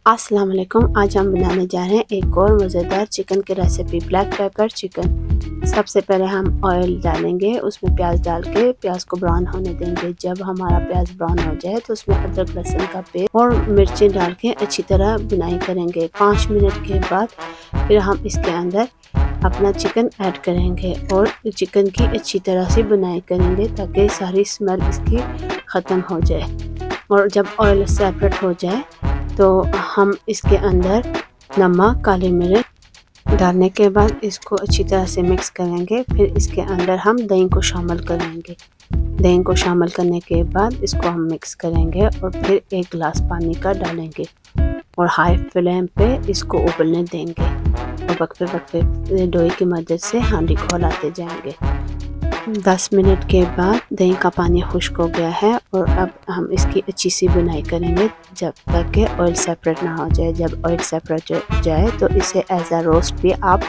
अस्सलाम वालेकुम। आज हम बनाने जा रहे हैं एक और मज़ेदार चिकन की रेसिपी, ब्लैक पेपर चिकन। सबसे पहले हम ऑयल डालेंगे, उसमें प्याज डाल के प्याज को ब्राउन होने देंगे। जब हमारा प्याज ब्राउन हो जाए तो उसमें अदरक लहसुन का पेस्ट और मिर्ची डाल के अच्छी तरह बुनाई करेंगे। 5 मिनट के बाद फिर हम इसके अंदर अपना चिकन ऐड करेंगे और चिकन की अच्छी तरह से बुनाई करेंगे ताकि सारी स्मेल इसकी ख़त्म हो जाए। और जब ऑयल सेपरेट हो जाए तो हम इसके अंदर नमक, काली मिर्च डालने के बाद इसको अच्छी तरह से मिक्स करेंगे। फिर इसके अंदर हम दही को शामिल करेंगे। दही को शामिल करने के बाद इसको हम मिक्स करेंगे और फिर 1 गिलास पानी का डालेंगे और हाई फ्लेम पे इसको उबलने देंगे और वक्फे वक्फे लोहे की मदद से हांडी को हिलाते जाएंगे। 10 मिनट के बाद दही का पानी खुश्क हो गया है और अब हम इसकी अच्छी सी बुनाई करेंगे जब तक कि ऑयल सेपरेट ना हो जाए। जब ऑयल सेपरेट हो जाए तो इसे एज अ रोस्ट भी आप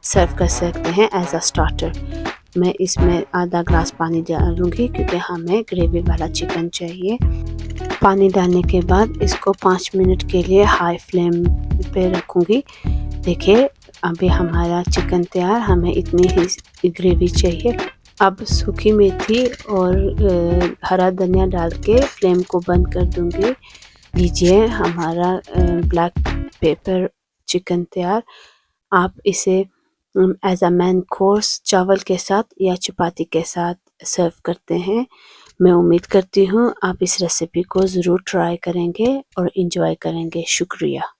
सर्व कर सकते हैं एज अ स्टार्टर। मैं इसमें आधा ग्लास पानी डालूंगी क्योंकि हमें ग्रेवी वाला चिकन चाहिए। पानी डालने के बाद इसको 5 मिनट के लिए हाई फ्लेम पे रखूँगी। देखिए अभी हमारा चिकन तैयार, हमें इतनी ही ग्रेवी चाहिए। अब सूखी मेथी और हरा धनिया डाल के फ्लेम को बंद कर दूंगी। लीजिए हमारा ब्लैक पेपर चिकन तैयार। आप इसे एज अ मेन कोर्स चावल के साथ या चपाती के साथ सर्व करते हैं। मैं उम्मीद करती हूँ आप इस रेसिपी को ज़रूर ट्राई करेंगे और इन्जॉय करेंगे। शुक्रिया।